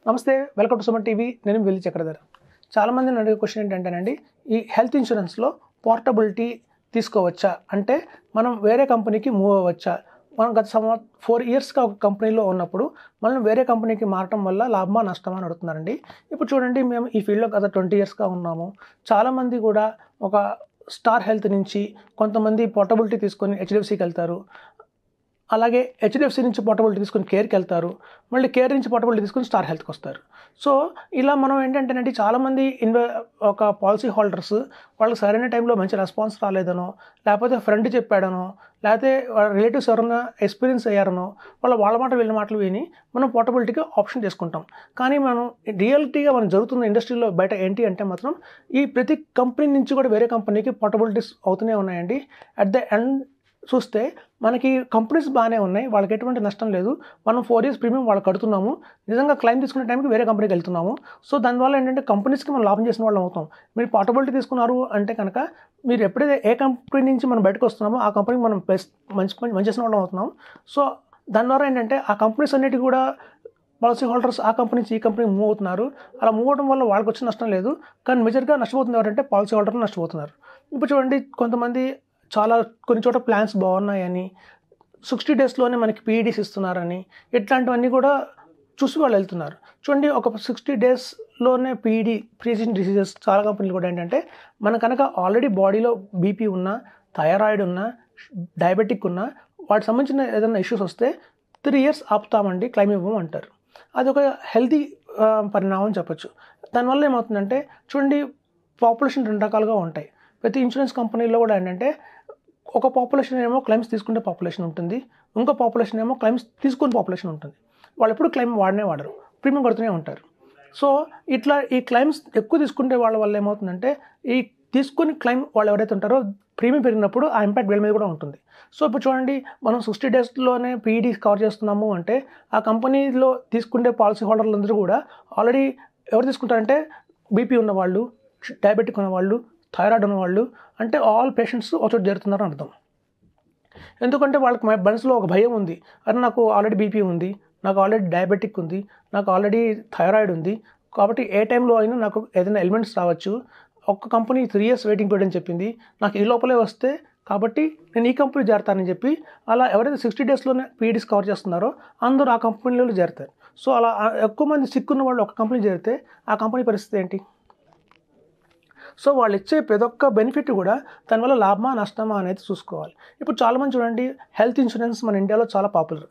నమస్తే, welcome to Suman TV. నేను వెల్లి చక్రధర్. చాలామంది నన్ను అడిగే క్వశ్చన్ ఏంటంటేనండి, ఈ హెల్త్ ఇన్సూరెన్స్లో పోర్టబిలిటీ తీసుకోవచ్చా, అంటే మనం వేరే కంపెనీకి మూవ్ అవ్వచ్చా? మనం గత 4 ఇయర్స్గా ఒక కంపెనీలో ఉన్నప్పుడు మనం వేరే కంపెనీకి మారటం వల్ల లాభమా నష్టమా అని అడుగుతున్నారండి. ఇప్పుడు చూడండి, మేము ఈ ఫీల్డ్లో గత 20 ఇయర్స్గా ఉన్నాము. చాలామంది కూడా ఒక స్టార్ హెల్త్ నుంచి కొంతమంది పోర్టబిలిటీ తీసుకొని హెచ్డిఎఫ్సికి వెళ్తారు. అలాగే హెచ్డిఎఫ్సి నుంచి పోర్టబిలిటీ తీసుకొని కేర్కి వెళ్తారు. మళ్ళీ కేర్ నుంచి పోర్టబిలిటీ తీసుకొని స్టార్ హెల్త్కి వస్తారు. సో ఇలా మనం ఏంటంటేనండి, చాలామంది ఒక పాలసీ హోల్డర్స్ వాళ్ళకి సరైన టైంలో మంచి రెస్పాన్స్ రాలేదనో, లేకపోతే ఫ్రెండ్ చెప్పాడనో, లేకపోతే వాళ్ళ రిలేటివ్స్ ఎవరైనా ఎక్స్పీరియన్స్ అయ్యారనో వాళ్ళ మాట వీళ్ళ మాటలు విని మనం పోర్టబిలిటీకి ఆప్షన్ చేసుకుంటాం. కానీ మనం రియాలిటీగా మనం జరుగుతున్న ఇండస్ట్రీలో బయట ఏంటి అంటే మాత్రం ఈ ప్రతి కంపెనీ నుంచి కూడా వేరే కంపెనీకి పోర్టబిలిటీస్ అవుతూనే ఉన్నాయండి. అట్ ద ఎండ్ చూస్తే మనకి కంపెనీస్ బాగానే ఉన్నాయి, వాళ్ళకి ఎటువంటి నష్టం లేదు. మనం 4 ఇయర్స్ ప్రీమియం వాళ్ళు కడుతున్నాము, నిజంగా క్లైమ్ తీసుకునే టైంకి వేరే కంపెనీకి వెళ్తున్నాము. సో దానివల్ల ఏంటంటే కంపెనీస్కి మనం లాభం చేసిన వాళ్ళం అవుతాం. మీరు పోర్టబిలిటీ తీసుకున్నారు అంటే కనుక మీరు ఎప్పుడైతే ఏ కంపెనీ నుంచి మనం బయటకు వస్తున్నామో ఆ కంపెనీకి మనం మంచి చేసిన వాళ్ళం అవుతున్నాం. సో దాని ద్వారా ఏంటంటే ఆ కంపెనీస్ అన్నిటి కూడా పాలసీ హోల్డర్స్ ఆ కంపెనీ నుంచి ఈ కంపెనీకి మూవ్ అవుతున్నారు. అలా మూవ్ అవడం వల్ల వాళ్ళకి వచ్చిన నష్టం లేదు, కానీ మేజర్గా నష్టపోతుంది ఎవరంటే పాలసీ హోల్డర్లు నష్టపోతున్నారు. ఇప్పుడు చూడండి, కొంతమంది కొన్ని చోట ప్లాన్స్ బాగున్నాయని 60 డేస్లోనే మనకి పీఈడీస్ ఇస్తున్నారని ఇట్లాంటివన్నీ కూడా చూసి వాళ్ళు వెళ్తున్నారు. చూడండి, ఒక 60 డేస్లోనే పీఈడీ ప్రీఎగ్జిస్టింగ్ డిసీజెస్ చాలా కంపెనీలు కూడా ఏంటంటే మన కనుక ఆల్రెడీ బాడీలో బీపీ ఉన్నా, థైరాయిడ్ ఉన్నా, డయాబెటిక్ ఉన్నా, వాటికి సంబంధించిన ఏదైనా ఇష్యూస్ వస్తే 3 ఇయర్స్ ఆపుతామండి, క్లైమ్ ఇవ్వము అంటారు. అది ఒక హెల్తీ పరిణామం చెప్పచ్చు. దానివల్ల ఏమవుతుందంటే చూడండి, పాపులేషన్ 2 రకాలుగా ఉంటాయి. ప్రతి ఇన్సూరెన్స్ కంపెనీలో కూడా ఏంటంటే ఒక పాపులేషన్ ఏమో క్లైమ్స్ తీసుకునే పాపులేషన్ ఉంటుంది, ఇంకో పాపులేషన్ ఏమో క్లైమ్స్ తీసుకునే పాపులేషన్ ఉంటుంది. వాళ్ళు ఎప్పుడు క్లైమ్ వాడరు, ప్రీమియం కడుతూనే ఉంటారు. సో ఇట్లా ఈ క్లైమ్స్ ఎక్కువ తీసుకుంటే వాళ్ళ వల్ల ఏమవుతుందంటే ఈ తీసుకుని క్లైమ్ వాళ్ళు ఎవరైతే ఉంటారో ప్రీమియం పెరిగినప్పుడు ఆ ఇంపాక్ట్ వీళ్ళ మీద కూడా ఉంటుంది. సో ఇప్పుడు చూడండి, మనం 60 డేస్లోనే పీఈడీ కవర్ చేస్తున్నాము అంటే ఆ కంపెనీలో తీసుకునే పాలసీ హోల్డర్లు అందరూ కూడా ఆల్రెడీ ఎవరు తీసుకుంటారంటే బీపీ ఉన్నవాళ్ళు, డయాబెటిక్ ఉన్నవాళ్ళు, థైరాయిడ్ ఉన్నవాళ్ళు, అంటే ఆల్ పేషెంట్స్ ఒకచోట చేరుతున్నారు అని అర్థం. ఎందుకంటే వాళ్ళకి మనసులో ఒక భయం ఉంది, అరే నాకు ఆల్రెడీ బీపీ ఉంది, నాకు ఆల్రెడీ డయాబెటిక్ ఉంది, నాకు ఆల్రెడీ థైరాయిడ్ ఉంది, కాబట్టి ఏ టైంలో అయినా నాకు ఏదైనా ఎలిమెంట్స్ రావచ్చు. ఒక్క కంపెనీ 3 ఇయర్స్ వెయిటింగ్ పీరియడ్ అని చెప్పింది, నాకు ఈ లోపలే వస్తే కాబట్టి నేను ఈ కంపెనీ చేరతానని చెప్పి అలా ఎవరైతే 60 డేస్లోనే పీఈడీస్ కవర్ చేస్తున్నారో అందరూ ఆ కంపెనీలో చేరుతారు. సో అలా ఎక్కువ మంది సిక్కున్న వాళ్ళు ఒక కంపెనీ చేరితే ఆ కంపెనీ పరిస్థితి ఏంటి? సో వాళ్ళు ఇచ్చే ప్రతి ఒక్క బెనిఫిట్ కూడా దానివల్ల లాభమా నష్టమా అనేది చూసుకోవాలి. ఇప్పుడు చాలామంది చూడండి, హెల్త్ ఇన్సూరెన్స్ మన ఇండియాలో చాలా పాపులర్.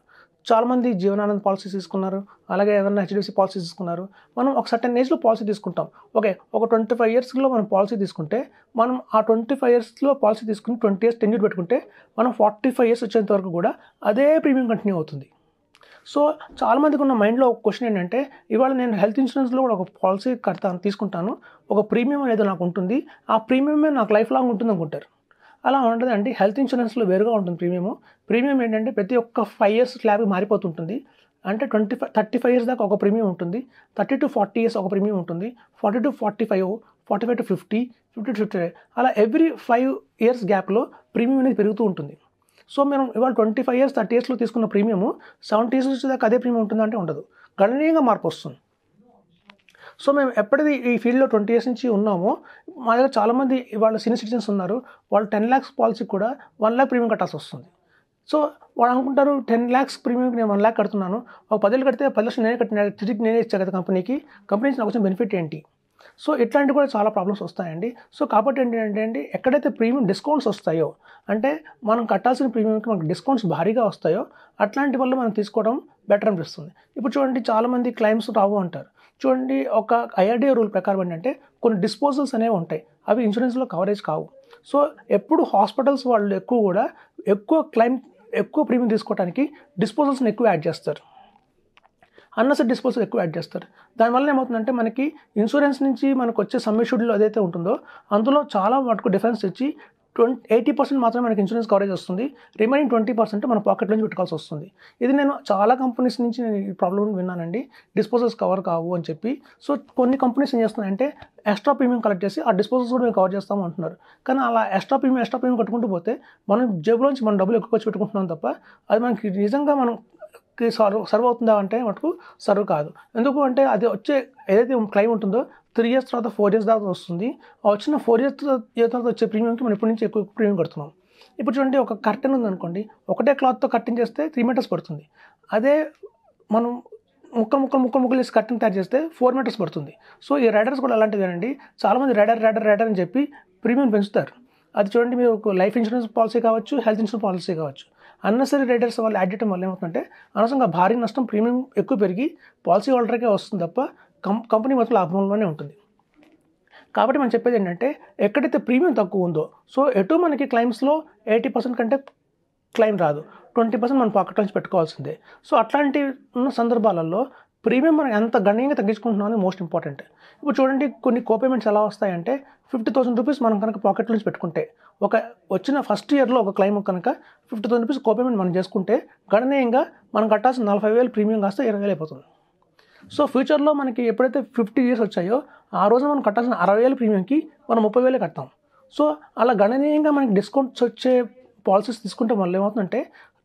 చాలామంది జీవనానంద్ పాలసీ తీసుకున్నారు, అలాగే ఏదైనా హెచ్డిఎఫ్సి పాలసీ తీసుకున్నారు. మనం ఒక సర్టెన్ ఏజ్లో పాలసీ తీసుకుంటాం. ఓకే, ఒక 25 ఇయర్స్లో మనం పాలసీ తీసుకుంటే మనం ఆ 25 ఇయర్స్లో పాలసీ తీసుకుని 20 ఇయర్స్ టెన్యూర్ పెట్టుకుంటే మనం 45 ఇయర్స్ వచ్చేంత వరకు కూడా అదే ప్రీమియం కంటిన్యూ అవుతుంది. సో చాలామందికి ఉన్న మైండ్లో ఒక క్వశ్చన్ ఏంటంటే, ఇవాళ నేను హెల్త్ ఇన్సూరెన్స్లో కూడా ఒక పాలసీ తీసుకుంటాను, ఒక ప్రీమియం అనేది నాకు ఉంటుంది, ఆ ప్రీమియమే నాకు లైఫ్ లాంగ్ ఉంటుంది అనుకుంటారు. అలా ఉండదండి. హెల్త్ ఇన్సూరెన్స్లో వేరుగా ఉంటుంది ప్రీమియం ఏంటంటే ప్రతి ఒక్క 5 ఇయర్స్ స్లాబ్కి మారిపోతుంటుంది. అంటే 35 ఇయర్స్ దాకా ఒక ప్రీమియం ఉంటుంది, 30 to 40 ఇయర్స్ ఒక ప్రీమియం ఉంటుంది, 40 to 45, 45 to 50, 50 to 55, అలా ఎవ్రీ 5 ఇయర్స్ గ్యాప్లో ప్రీమియం అనేది పెరుగుతూ ఉంటుంది. సో మనం ఇవాళ 25 ఇయర్స్ 30 ఇయర్స్లో తీసుకున్న ప్రీమియము 70 ఇయర్స్ వచ్చేదాకా అదే ప్రీమియం ఉంటుందంటే ఉండదు, గణనీయంగా మార్పు వస్తుంది. సో మేము ఎప్పటిది ఈ ఫీల్డ్లో 20 ఇయర్స్ నుంచి ఉన్నామో మా దగ్గర చాలామంది ఇవాళ సీనియర్ సిటిజన్స్ ఉన్నారు, వాళ్ళు 10 lakhs పాలసీ కూడా 1 lakh ప్రీమియం కట్టాల్సి వస్తుంది. సో వాళ్ళు అనుకుంటారు 10 lakhs ప్రీమియంకి నేను 1 lakh కడుతున్నాను, ఒక 10 ఏళ్ళు కడితే 10 లక్షలు నేనే కట్టిన, తిరిగి నేనే ఇచ్చా కదా కంపెనీకి నుంచి నాకు వచ్చిన బెనిఫిట్ ఏంటి? సో ఇట్లాంటివి కూడా చాలా ప్రాబ్లమ్స్ వస్తాయండి. సో కాబట్టి ఏంటంటే ఎక్కడైతే ప్రీమియం డిస్కౌంట్స్ వస్తాయో, అంటే మనం కట్టాల్సిన ప్రీమియంకి మనకు డిస్కౌంట్స్ భారీగా వస్తాయో అట్లాంటి వల్ల మనం తీసుకోవడం బెటర్ అనిపిస్తుంది. ఇప్పుడు చూడండి, చాలామంది క్లైమ్స్ రావు అంటారు. చూడండి, ఒక ఐఆర్డీఏ రూల్ ప్రకారం ఏంటంటే కొన్ని డిస్పోజల్స్ అనేవి ఉంటాయి, అవి ఇన్సూరెన్స్లో కవరేజ్ కావు. సో ఎప్పుడు హాస్పిటల్స్ వాళ్ళు ఎక్కువ ప్రీమియం తీసుకోవడానికి డిస్పోజల్స్ని ఎక్కువ యాడ్ చేస్తారు, అన్నెసరీ డిస్పోజల్ ఎక్కువ యాడ్ చేస్తారు. దానివల్ల ఏమవుతుందంటే మనకి ఇన్సూరెన్స్ నుంచి మనకు వచ్చే సమ్ ఇష్యూడ్లో ఏదైతే ఉంటుందో అందులో చాలా మటుకు డిఫరెన్స్ ఇచ్చి 80% మాత్రమే మనకి ఇన్సూరెన్స్ కవరేజ్ వస్తుంది, రిమైనింగ్ 20% మన పాకెట్ నుంచి పెట్టుకోవాల్సి వస్తుంది. ఇది నేను చాలా కంపెనీస్ నుంచి నేను ఈ ప్రాబ్లమ్ విన్నానండి, డిస్పోజల్స్ కవర్ కావు అని చెప్పి. సో కొన్ని కంపెనీస్ ఏం చేస్తున్నాయంటే ఎక్స్ట్రా ప్రీమియం కలెక్ట్ చేసి ఆ డిస్పోజల్స్ కూడా మేము కవర్ చేస్తాము అంటున్నారు. కానీ అలా ఎక్స్ట్రా ప్రీమియం కట్టుకుంటూ పోతే మనం జేబులోంచి మనం డబ్బులు ఎక్కువ ఖర్చు పెట్టుకుంటున్నాం తప్ప అది మనకి నిజంగా మనం సర్వ్ అవుతుందా అంటే మటుకు సర్వ్ కాదు. ఎందుకు అంటే అది వచ్చే ఏదైతే క్లెయిమ్ ఉంటుందో 3 ఇయర్స్ తర్వాత 4 ఇయర్స్ దాకా వస్తుంది. ఆ వచ్చిన 4 ఇయర్స్ తర్వాత వచ్చే ప్రీమియంకి మనం ఇప్పటి నుంచి ఎక్కువ ప్రీమియం కడుతున్నాం. ఇప్పుడు చూడండి, ఒక కర్టెన్ ఉందనుకోండి, ఒకటే క్లాత్తో కర్టెన్ చేస్తే 3 మీటర్స్ పడుతుంది. అదే మనం ముక్కలు వేసి కర్టెన్ తయారు చేస్తే 4 మీటర్స్ పడుతుంది. సో ఈ రైడర్స్ కూడా అలాంటిదేనండి. చాలామంది రైడర్ అని చెప్పి ప్రీమియం పెంచుతారు. అది చూడండి, మీరు లైఫ్ ఇన్సూరెన్స్ పాలసీ కావచ్చు, హెల్త్ ఇన్సూరెన్స్ పాలసీ కావచ్చు, అన్నెసరీ రైడర్స్ వాళ్ళు యాడ్ చేయడం వల్ల ఏమవుతుందంటే అనవసరంగా భారీ నష్టం, ప్రీమియం ఎక్కువ పెరిగి పాలసీ హోల్డర్కే వస్తుంది తప్ప కంపెనీ మొత్తం లాభంలోనే ఉంటుంది. కాబట్టి మనం చెప్పేది ఏంటంటే, ఎక్కడైతే ప్రీమియం తక్కువ ఉందో, సో ఎటు మనకి క్లైమ్స్లో 80% కంటే క్లైమ్ రాదు, 20% మన పాకెట్ నుంచి పెట్టుకోవాల్సిందే. సో అట్లాంటి ఉన్న సందర్భాలలో ప్రీమియం మనం ఎంత గణనీయంగా తగ్గించుకుంటున్నాం అనేది మోస్ట్ ఇంపార్టెంట్. ఇప్పుడు చూడండి, కొన్ని కోపేమెంట్స్ ఎలా వస్తాయంటే 50,000 రూపీస్ మనం కనుక పాకెట్ నుంచి పెట్టుకుంటే, వచ్చిన ఫస్ట్ ఇయర్లో ఒక క్లైమ్ కనుక 50,000 రూపీస్ కోపేమెంట్ మనం చేసుకుంటే గణనీయంగా మనం కట్టాల్సిన 40,000 ప్రీమియం కాస్త 20,000 అయిపోతుంది. సో ఫ్యూచర్లో మనకి ఎప్పుడైతే 50 ఇయర్స్ వచ్చాయో ఆ రోజు మనం కట్టాల్సిన 60,000 ప్రీమియంకి మనం 30,000 కడతాం. సో అలా గణనీయంగా మనకి డిస్కౌంట్స్ వచ్చే పాలసీస్ తీసుకుంటే వల్ల ఏమవుతుందంటే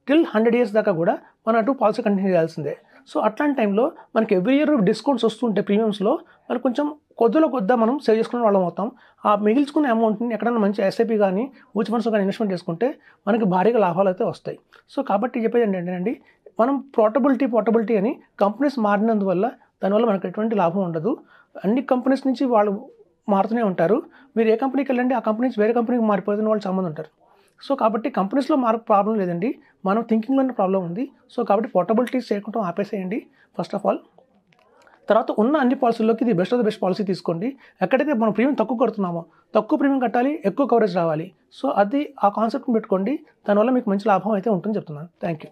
టిల్ 100 ఇయర్స్ దాకా కూడా మనం అటు పాలసీ కంటిన్యూ చేయాల్సిందే. సో అట్లాంటి టైంలో మనకి ఎవ్రీ ఇయర్ డిస్కౌంట్స్ వస్తుంటే ప్రీమియమ్స్లో మనకు కొంచెం కొద్దిగా మనం సేవ్ చేసుకునే వాళ్ళం అవుతాం. ఆ మిగిల్చుకునే అమౌంట్ని ఎక్కడైనా మంచి ఎస్ఐపి కానీ మ్యూచువల్ ఫండ్స్ కానీ ఇన్వెస్ట్మెంట్ చేసుకుంటే మనకి భారీగా లాభాలు అయితే వస్తాయి. సో కాబట్టి చెప్పేది ఏంటంటే మనం పోర్టబిలిటీ అని కంపెనీస్ మారినందువల్ల దానివల్ల మనకు ఎటువంటి లాభం ఉండదు. అన్ని కంపెనీస్ నుంచి వాళ్ళు మారుతూనే ఉంటారు. మీరు ఏ కంపెనీకి వెళ్ళండి, ఆ కంపెనీ నుంచి వేరే కంపెనీకి మారిపోతున్న వాళ్ళు చాలామంది ఉంటారు. సో కాబట్టి కంపెనీస్లో ప్రాబ్లం లేదండి, మనం థింకింగ్లోనే ప్రాబ్లం ఉంది. సో కాబట్టి పోర్టబిలిటీ చేయకుండా ఆపేసేయండి ఫస్ట్ ఆఫ్ ఆల్. తర్వాత ఉన్న అన్ని పాలసీల్లోకి ఇది best of the best policy తీసుకోండి. ఎక్కడైతే మనం ప్రీమియం తక్కువ కడుతున్నామో, తక్కువ ప్రీమియం కట్టాలి, ఎక్కువ కవరేజ్ రావాలి. సో అది ఆ కాన్సెప్ట్ని పెట్టుకోండి. దానివల్ల మీకు మంచి లాభం అయితే ఉంటుందని చెప్తున్నాను. Thank you.